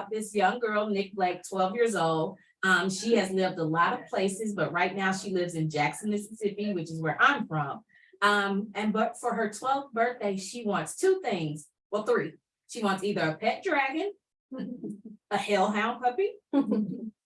about this young girl, Nick Blake, 12 years old. She has lived a lot of places, but right now she lives in Jackson, Mississippi, which is where I'm from. But for her 12th birthday, she wants two things. Well, three. She wants either a pet dragon, a hellhound puppy,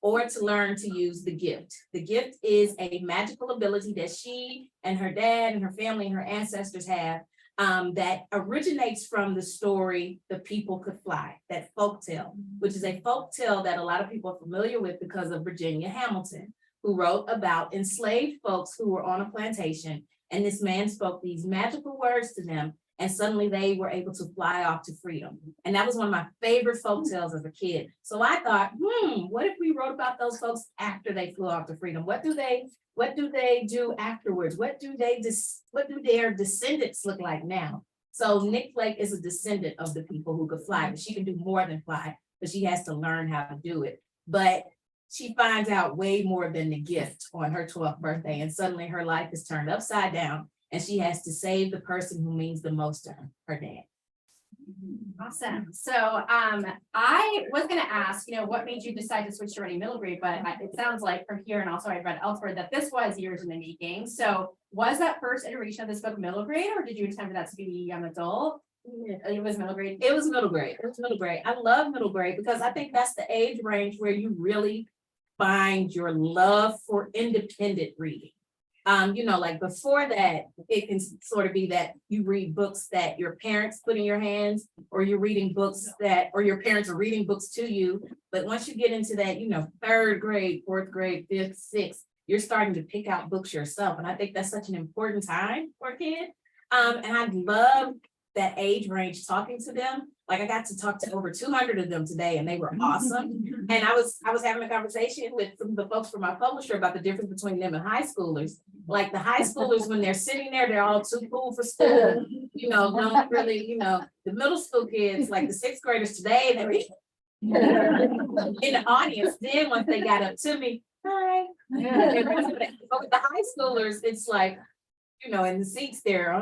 or to learn to use the gift. The gift is a magical ability that she and her dad and her family and her ancestors have, that originates from the story The People Could Fly, that folk tale, which is a folk tale that a lot of people are familiar with because of Virginia Hamilton, who wrote about enslaved folks who were on a plantation. And this man spoke these magical words to them, and suddenly they were able to fly off to freedom. And that was one of my favorite folk tales as a kid. So I thought, what if we wrote about those folks after they flew off to freedom? What do they do afterwards? What do their descendants look like now? So Nick Blake is a descendant of the people who could fly, but she can do more than fly, but she has to learn how to do it. But she finds out way more than the gift on her 12th birthday, and suddenly her life is turned upside down, and she has to save the person who means the most to her dad. Awesome. So I was going to ask, what made you decide to switch to writing middle grade, but it sounds like from here, and also I read elsewhere, that this was years in the making. So was that first iteration of this book middle grade, or did you intend for that to be young adult? It was middle grade. It was middle grade. It was middle grade. I love middle grade because I think that's the age range where you really find your love for independent reading. Like before that, it can sort of be that you read books that your parents put in your hands, or you're reading books or your parents are reading books to you. But once you get into that, third grade, fourth grade, fifth, sixth, you're starting to pick out books yourself. And I think that's such an important time for a kid. And I love that age range talking to them. Like I got to talk to over 200 of them today, and they were awesome. And I was having a conversation with some of the folks from my publisher about the difference between them and high schoolers. Like the high schoolers, when they're sitting there, they're all too cool for school. Don't really, the middle school kids, like the sixth graders today, they were in the audience. Then once they got up to me, hi. But with the high schoolers, it's like, in the seats there,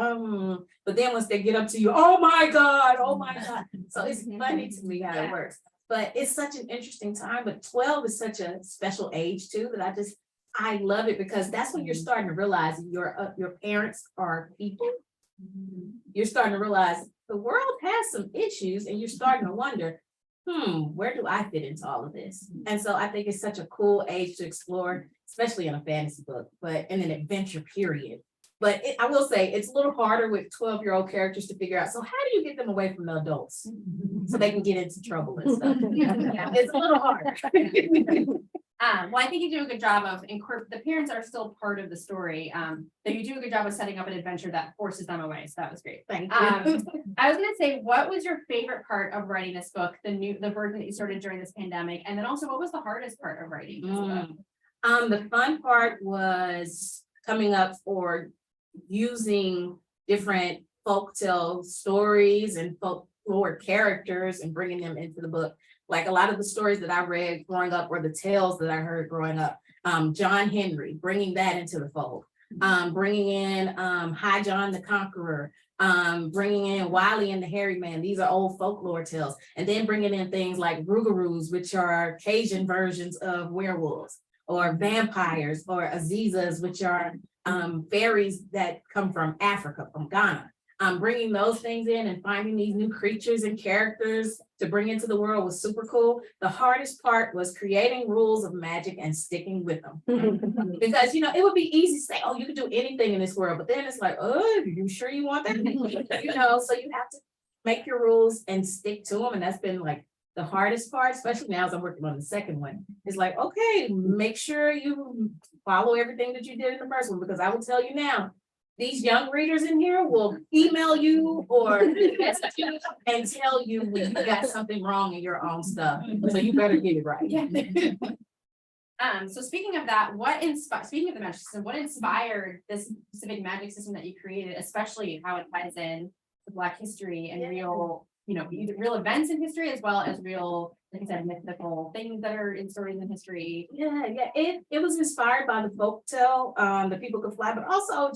but then once they get up to you, oh my God. So it's funny to me how it works. But it's such an interesting time. But 12 is such a special age too, that I love it, because that's when you're starting to realize your parents are people. You're starting to realize the world has some issues, and you're starting to wonder, where do I fit into all of this? And so I think it's such a cool age to explore, especially in a fantasy book, but in an adventure period. But I will say it's a little harder with 12-year-old characters to figure out. So how do you get them away from the adults so they can get into trouble and stuff? It's a little harder. Well, I think you do a good job of the parents are still part of the story. That you do a good job of setting up an adventure that forces them away. So that was great. Thank you. I was going to say, what was your favorite part of writing this book, the version that you started during this pandemic, and then also what was the hardest part of writing this book? The fun part was coming up for using different folktale stories and folklore characters and bringing them into the book. Like a lot of the stories that I read growing up were the tales that I heard growing up. John Henry, bringing that into the fold. Bringing in High John the Conqueror, bringing in Wiley and the Hairy Man. These are old folklore tales. And then bringing in things like Rougarous, which are Cajun versions of werewolves, or vampires, or Azizas, which are fairies that come from Africa, from Ghana. Bringing those things in and finding these new creatures and characters to bring into the world was super cool. The hardest part was creating rules of magic and sticking with them. Because, it would be easy to say, oh, you can do anything in this world. But then it's like, oh, are you sure you want that? So you have to make your rules and stick to them. And that's been like the hardest part, especially now as I'm working on the second one. It's like, okay, make sure you follow everything that you did in the first one, because I will tell you now, these young readers in here will email you or message you and tell you when you got something wrong in your own stuff. So you better get it right. So speaking of that, speaking of the magic system, what inspired this specific magic system that you created, especially how it ties in to Black history and real, either real events in history as well as real, like I said, mythical things that are in stories in history? It was inspired by the folktale, The People Could Fly, but also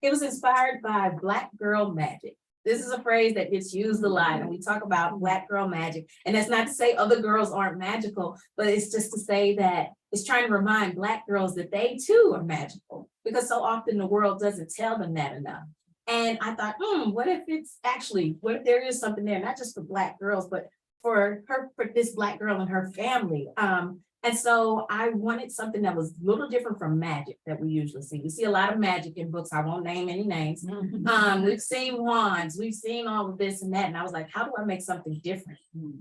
it was inspired by Black girl magic. This is a phrase that gets used a lot, and we talk about Black girl magic. And that's not to say other girls aren't magical, but it's just to say that it's trying to remind Black girls that they too are magical, because so often the world doesn't tell them that enough. And I thought, what if what if there is something there, not just for Black girls, but for this Black girl and her family. And so I wanted something that was a little different from magic that we usually see. We see a lot of magic in books. I won't name any names. We've seen wands, we've seen all of this and that. And I was like, how do I make something different?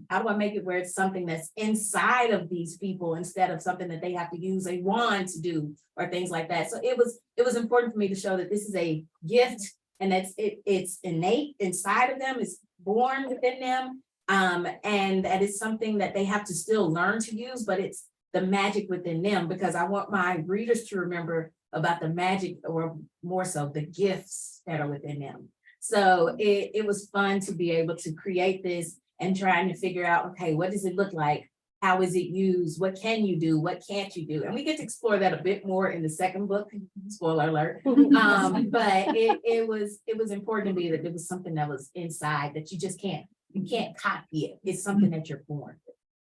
How do I make it where it's something that's inside of these people instead of something that they have to use a wand to do or things like that? So it was important for me to show that this is a gift and it's innate inside of them, it's born within them. And that is something that they have to still learn to use, but it's the magic within them, because I want my readers to remember about the magic, or more so the gifts that are within them. So it was fun to be able to create this and trying to figure out, okay, what does it look like? How is it used? What can you do? What can't you do? And we get to explore that a bit more in the second book, spoiler alert. But it was important to me that there was something that was inside that you just can't copy it. It's something that you're born with.